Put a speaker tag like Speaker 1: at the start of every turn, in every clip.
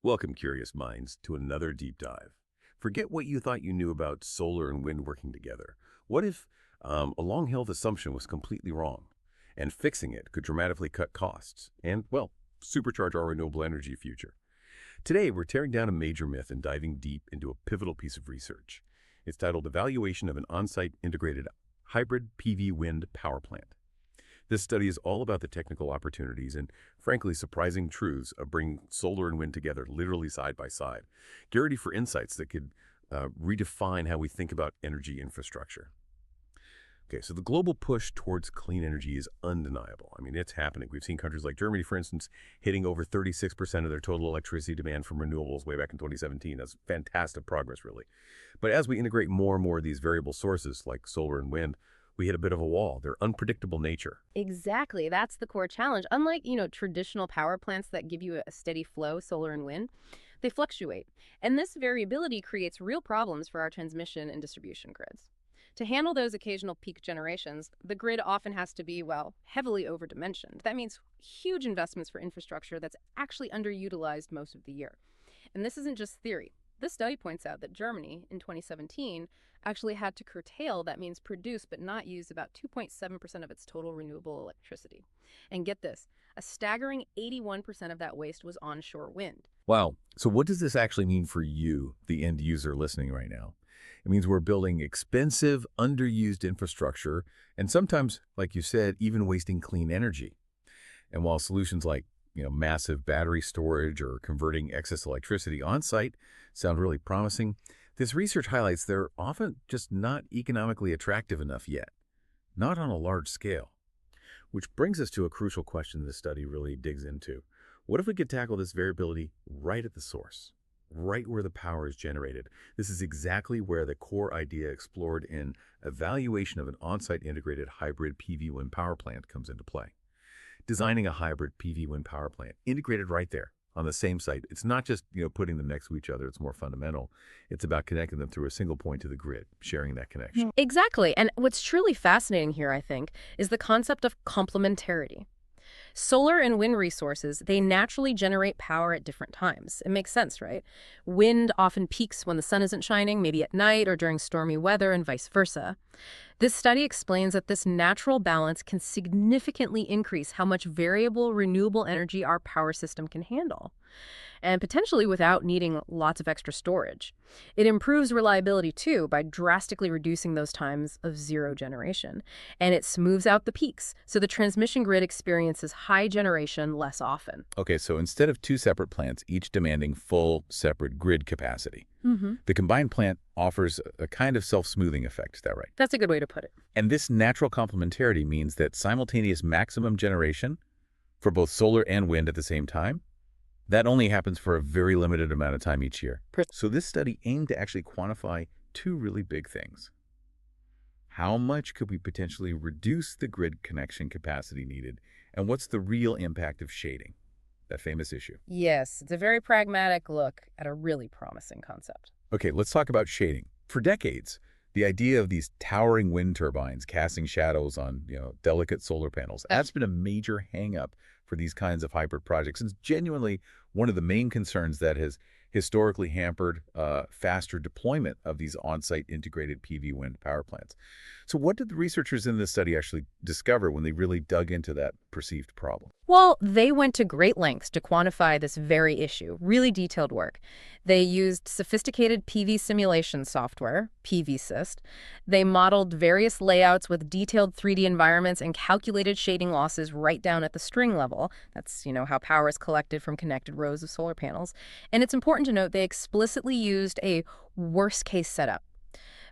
Speaker 1: Welcome, curious minds, to another deep dive. Forget what you thought you knew about solar and wind working together. What if a long-held assumption was completely wrong, and fixing it could dramatically cut costs and, well, supercharge our renewable energy future? Today, we're tearing down a major myth and diving deep into a pivotal piece of research. It's titled Evaluation of an On-Site Integrated Hybrid PV Wind Power Plant. This study is all about the technical opportunities and, frankly, surprising truths of bringing solar and wind together literally side by side. Get ready for insights that could redefine how we think about energy infrastructure. Okay, so the global push towards clean energy is undeniable. I mean, it's happening. We've seen countries like Germany, for instance, hitting over 36% of their total electricity demand from renewables way back in 2017. That's fantastic progress, really. But as we integrate more and more of these variable sources like solar and wind, we hit a bit of a wall. Their unpredictable nature.
Speaker 2: Exactly. That's the core challenge. Unlike, traditional power plants that give you a steady flow, solar and wind, they fluctuate. And this variability creates real problems for our transmission and distribution grids. To handle those occasional peak generations, the grid often has to be, well, heavily overdimensioned. That means huge investments for infrastructure that's actually underutilized most of the year. And this isn't just theory. This study points out that Germany, in 2017, actually had to curtail, that means produce but not use, about 2.7% of its total renewable electricity. And get this, a staggering 81% of that waste was onshore wind.
Speaker 1: Wow. So what does this actually mean for you, the end user listening right now? It means we're building expensive, underused infrastructure, and sometimes, like you said, even wasting clean energy. And while solutions like massive battery storage or converting excess electricity on-site sound really promising, this research highlights they're often just not economically attractive enough yet, not on a large scale. Which brings us to a crucial question this study really digs into. What if we could tackle this variability right at the source, right where the power is generated? This is exactly where the core idea explored in evaluation of an on-site integrated hybrid PV wind power plant comes into play. Designing a hybrid PV wind power plant integrated right there on the same site. It's not just putting them next to each other. It's more fundamental. It's about connecting them through a single point to the grid, sharing that connection.
Speaker 2: Exactly. And what's truly fascinating here, I think, is the concept of complementarity. Solar and wind resources, they naturally generate power at different times. It makes sense, right? Wind often peaks when the sun isn't shining, maybe at night or during stormy weather, and vice versa. This study explains that this natural balance can significantly increase how much variable renewable energy our power system can handle, and potentially without needing lots of extra storage. It improves reliability, too, by drastically reducing those times of zero generation. And it smooths out the peaks, so the transmission grid experiences high generation less often.
Speaker 1: Okay, so instead of two separate plants, each demanding full, separate grid capacity, the combined plant offers a kind of self-smoothing effect. Is that right?
Speaker 2: That's a good way to put it.
Speaker 1: And this natural complementarity means that simultaneous maximum generation for both solar and wind at the same time, that only happens for a very limited amount of time each year. So this study aimed to actually quantify two really big things. How much could we potentially reduce the grid connection capacity needed? And what's the real impact of shading? That famous issue.
Speaker 2: Yes, it's a very pragmatic look at a really promising concept.
Speaker 1: Okay, let's talk about shading. For decades, the idea of these towering wind turbines casting shadows on, delicate solar panels, that's been a major hang-up for these kinds of hybrid projects. And it's genuinely one of the main concerns that has historically hampered faster deployment of these on-site integrated PV wind power plants. So what did the researchers in this study actually discover when they really dug into that perceived problem?
Speaker 2: Well, they went to great lengths to quantify this very issue, really detailed work. They used sophisticated PV simulation software, PVSYST. They modeled various layouts with detailed 3D environments and calculated shading losses right down at the string level. That's, how power is collected from connected rows of solar panels. And it's important to note they explicitly used a worst-case setup.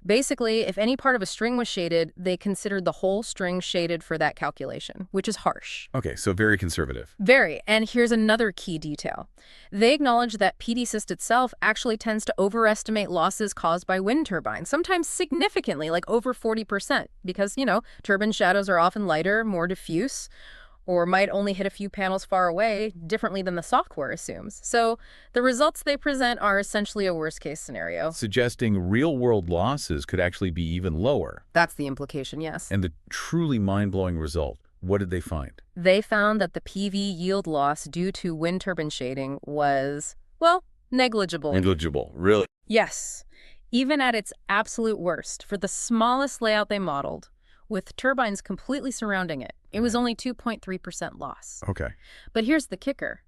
Speaker 2: Basically, if any part of a string was shaded, they considered the whole string shaded for that calculation, which is harsh.
Speaker 1: Okay, so very conservative.
Speaker 2: Very. And here's another key detail. They acknowledge that PDSYST itself actually tends to overestimate losses caused by wind turbines, sometimes significantly, like over 40%, because, turbine shadows are often lighter, more diffuse, or might only hit a few panels far away, differently than the software assumes. So the results they present are essentially a worst-case scenario.
Speaker 1: Suggesting real-world losses could actually be even lower.
Speaker 2: That's the implication, yes.
Speaker 1: And the truly mind-blowing result, what did they find?
Speaker 2: They found that the PV yield loss due to wind turbine shading was Well, negligible.
Speaker 1: Negligible, really?
Speaker 2: Yes. Even at its absolute worst, for the smallest layout they modeled, with turbines completely surrounding it, it was
Speaker 1: Right.
Speaker 2: only 2.3% loss.
Speaker 1: Okay.
Speaker 2: But here's the kicker.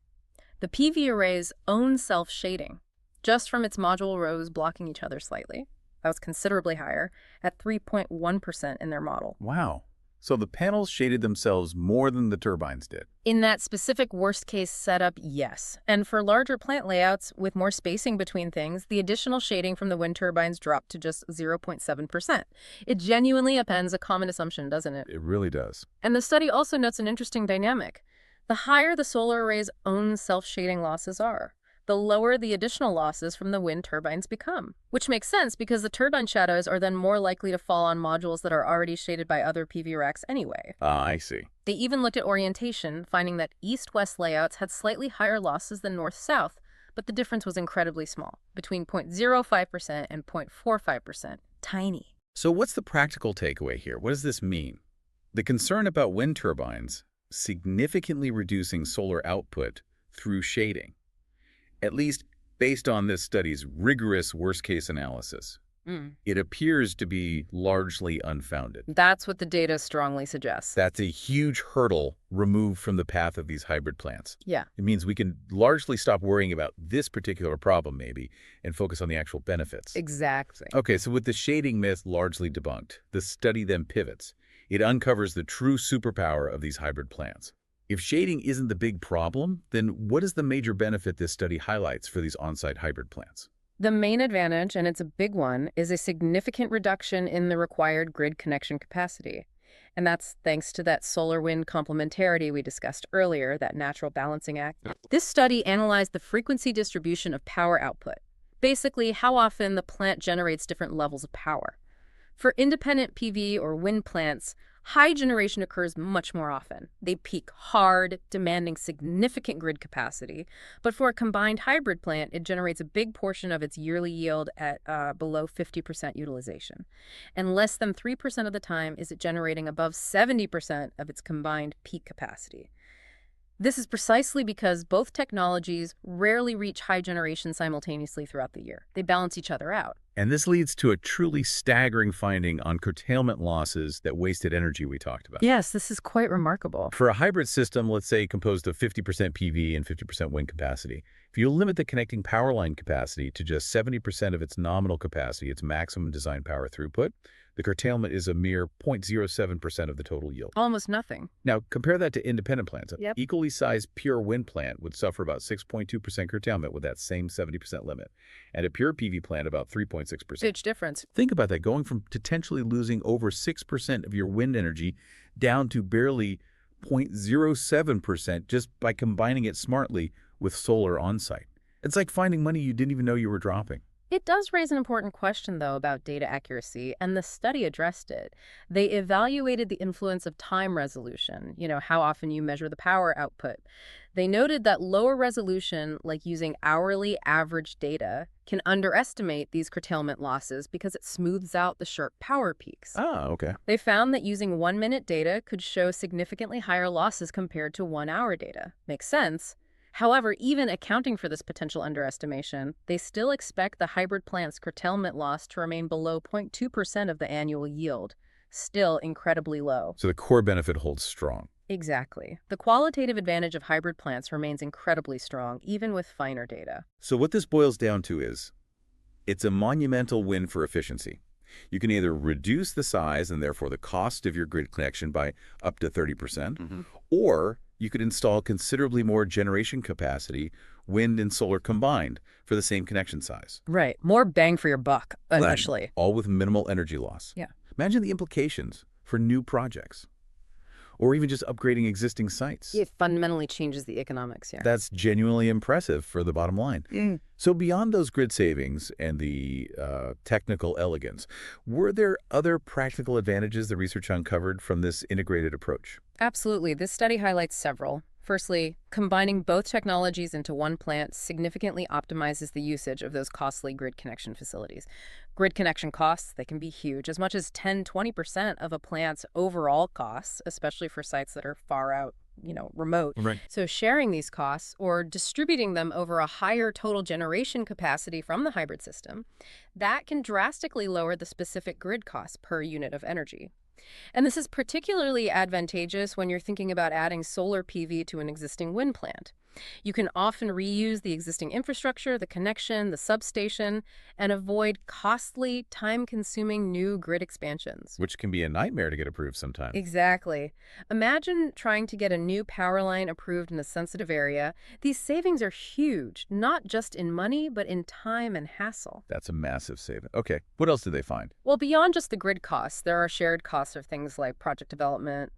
Speaker 2: The PV array's own self-shading, just from its module rows blocking each other slightly, that was considerably higher, at 3.1% in their model.
Speaker 1: Wow. So the panels shaded themselves more than the turbines did.
Speaker 2: In that specific worst-case setup, yes. And for larger plant layouts with more spacing between things, the additional shading from the wind turbines dropped to just 0.7%. It genuinely appends a common assumption, doesn't it?
Speaker 1: It really does.
Speaker 2: And the study also notes an interesting dynamic. The higher the solar array's own self-shading losses are, the lower the additional losses from the wind turbines become. Which makes sense because the turbine shadows are then more likely to fall on modules that are already shaded by other PV racks anyway.
Speaker 1: Ah, I see.
Speaker 2: They even looked at orientation, finding that east-west layouts had slightly higher losses than north-south, but the difference was incredibly small, between 0.05% and 0.45%. Tiny.
Speaker 3: So what's the practical takeaway here? What does this mean? The concern about wind turbines significantly reducing solar output through shading, at least based on this study's rigorous worst-case analysis. It appears to be largely unfounded.
Speaker 2: That's what the data strongly suggests.
Speaker 3: That's a huge hurdle removed from the path of these hybrid plants.
Speaker 2: Yeah.
Speaker 3: It means we can largely stop worrying about this particular problem, maybe, and focus on the actual benefits.
Speaker 2: Exactly.
Speaker 3: Okay, so with the shading myth largely debunked, the study then pivots. It uncovers the true superpower of these hybrid plants. If shading isn't the big problem, then what is the major benefit this study highlights for these on-site hybrid plants?
Speaker 2: The main advantage, and it's a big one, is a significant reduction in the required grid connection capacity. And that's thanks to that solar-wind complementarity we discussed earlier, that natural balancing act. This study analyzed the frequency distribution of power output, basically how often the plant generates different levels of power. For independent PV or wind plants, high generation occurs much more often. They peak hard, demanding significant grid capacity. But for a combined hybrid plant, it generates a big portion of its yearly yield at below 50% utilization. And less than 3% of the time is it generating above 70% of its combined peak capacity. This is precisely because both technologies rarely reach high generation simultaneously throughout the year. They balance each other out.
Speaker 3: And this leads to a truly staggering finding on curtailment losses that wasted energy we talked about.
Speaker 2: Yes, this is quite remarkable.
Speaker 3: For a hybrid system, let's say composed of 50% PV and 50% wind capacity, if you limit the connecting power line capacity to just 70% of its nominal capacity, its maximum design power throughput, the curtailment is a mere 0.07% of the total yield.
Speaker 2: Almost nothing.
Speaker 3: Now, compare that to independent plants. An
Speaker 2: Yep.
Speaker 3: equally sized pure wind plant would suffer about 6.2% curtailment with that same 70% limit, and a pure PV plant about 3.6%.
Speaker 2: Huge difference.
Speaker 3: Think about that, going from potentially losing over 6% of your wind energy down to barely 0.07% just by combining it smartly with solar on-site. It's like finding money you didn't even know you were dropping.
Speaker 2: It does raise an important question, though, about data accuracy, and the study addressed it. They evaluated the influence of time resolution, how often you measure the power output. They noted that lower resolution, like using hourly average data, can underestimate these curtailment losses because it smooths out the sharp power peaks.
Speaker 3: Ah, okay.
Speaker 2: They found that using 1-minute data could show significantly higher losses compared to 1-hour data. Makes sense. However, even accounting for this potential underestimation, they still expect the hybrid plant's curtailment loss to remain below 0.2% of the annual yield. Still incredibly low.
Speaker 3: So the core benefit holds strong.
Speaker 2: Exactly. The qualitative advantage of hybrid plants remains incredibly strong, even with finer data.
Speaker 3: So what this boils down to is, it's a monumental win for efficiency. You can either reduce the size and therefore the cost of your grid connection by up to 30%, or you could install considerably more generation capacity, wind and solar combined, for the same connection size.
Speaker 2: Right. More bang for your buck, essentially.
Speaker 3: All with minimal energy loss.
Speaker 2: Yeah.
Speaker 3: Imagine the implications for new projects, or even just upgrading existing sites.
Speaker 2: It fundamentally changes the economics here.
Speaker 3: That's genuinely impressive for the bottom line. So beyond those grid savings and the technical elegance, were there other practical advantages the research uncovered from this integrated approach?
Speaker 2: Absolutely. This study highlights several. Firstly, combining both technologies into one plant significantly optimizes the usage of those costly grid connection facilities. Grid connection costs, they can be huge, as much as 10–20% of a plant's overall costs, especially for sites that are far out remote.
Speaker 3: Right.
Speaker 2: So sharing these costs or distributing them over a higher total generation capacity from the hybrid system, that can drastically lower the specific grid costs per unit of energy. And this is particularly advantageous when you're thinking about adding solar PV to an existing wind plant. You can often reuse the existing infrastructure, the connection, the substation, and avoid costly, time-consuming new grid expansions.
Speaker 3: Which can be a nightmare to get approved sometimes.
Speaker 2: Exactly. Imagine trying to get a new power line approved in a sensitive area. These savings are huge, not just in money, but in time and hassle.
Speaker 3: That's a massive saving. Okay, what else did they find?
Speaker 2: Well, beyond just the grid costs, there are shared costs of things like project development,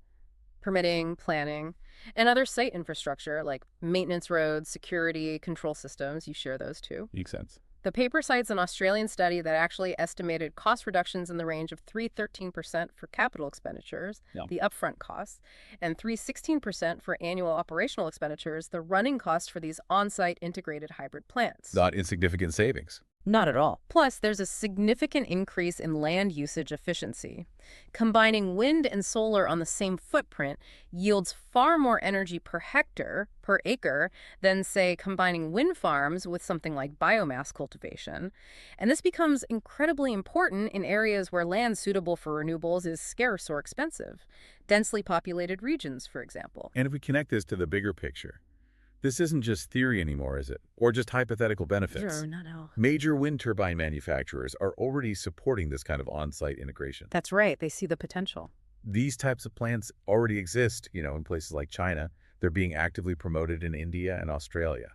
Speaker 2: permitting, planning, and other site infrastructure like maintenance roads, security, control systems. You share those too.
Speaker 3: Makes sense.
Speaker 2: The paper cites an Australian study that actually estimated cost reductions in the range of 3–13% for capital expenditures,
Speaker 3: Yeah.
Speaker 2: the upfront costs, and 3–16% for annual operational expenditures, the running cost for these on-site integrated hybrid plants.
Speaker 3: Not insignificant savings.
Speaker 2: Not at all. Plus, there's a significant increase in land usage efficiency. Combining wind and solar on the same footprint yields far more energy per hectare, per acre, than, say, combining wind farms with something like biomass cultivation. And this becomes incredibly important in areas where land suitable for renewables is scarce or expensive. Densely populated regions, for example.
Speaker 3: And if we connect this to the bigger picture, this isn't just theory anymore, is it? Or just hypothetical benefits?
Speaker 2: No.
Speaker 3: Major wind turbine manufacturers are already supporting this kind of on-site integration.
Speaker 2: That's right. They see the potential.
Speaker 3: These types of plants already exist, in places like China. They're being actively promoted in India and Australia.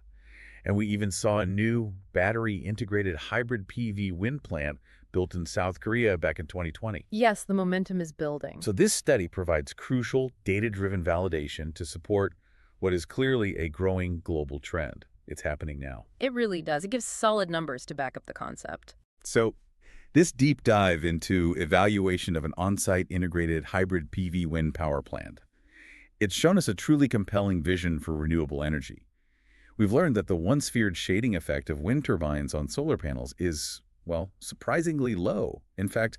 Speaker 3: And we even saw a new battery-integrated hybrid PV wind plant built in South Korea back in 2020.
Speaker 2: Yes, the momentum is building.
Speaker 3: So this study provides crucial, data-driven validation to support what is clearly a growing global trend. It's happening now.
Speaker 2: It really does. It gives solid numbers to back up the concept.
Speaker 3: So this deep dive into evaluation of an on-site integrated hybrid PV wind power plant, it's shown us a truly compelling vision for renewable energy. We've learned that the once-feared shading effect of wind turbines on solar panels is, well, surprisingly low. In fact,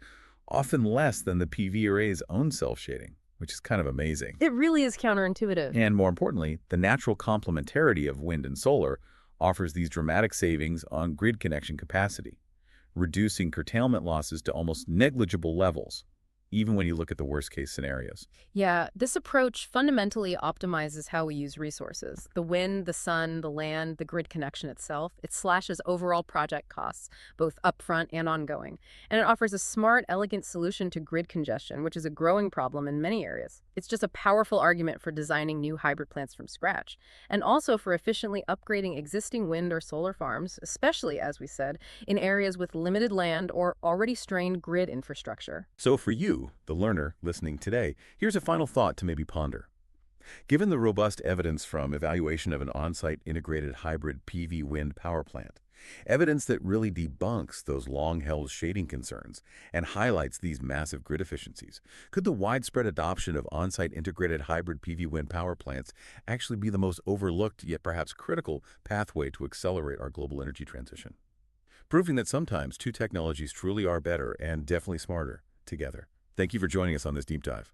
Speaker 3: often less than the PV array's own self-shading, which is kind of amazing.
Speaker 2: It really is counterintuitive.
Speaker 3: And more importantly, the natural complementarity of wind and solar offers these dramatic savings on grid connection capacity, reducing curtailment losses to almost negligible levels, even when you look at the worst-case scenarios.
Speaker 2: Yeah, this approach fundamentally optimizes how we use resources. The wind, the sun, the land, the grid connection itself. It slashes overall project costs, both upfront and ongoing. And it offers a smart, elegant solution to grid congestion, which is a growing problem in many areas. It's just a powerful argument for designing new hybrid plants from scratch, and also for efficiently upgrading existing wind or solar farms, especially, as we said, in areas with limited land or already strained grid infrastructure.
Speaker 1: So for you, the learner listening today, here's a final thought to maybe ponder. Given the robust evidence from evaluation of an on-site integrated hybrid PV wind power plant, evidence that really debunks those long-held shading concerns and highlights these massive grid efficiencies, could the widespread adoption of on-site integrated hybrid PV wind power plants actually be the most overlooked yet perhaps critical pathway to accelerate our global energy transition? Proving that sometimes two technologies truly are better and definitely smarter together. Thank you for joining us on this deep dive.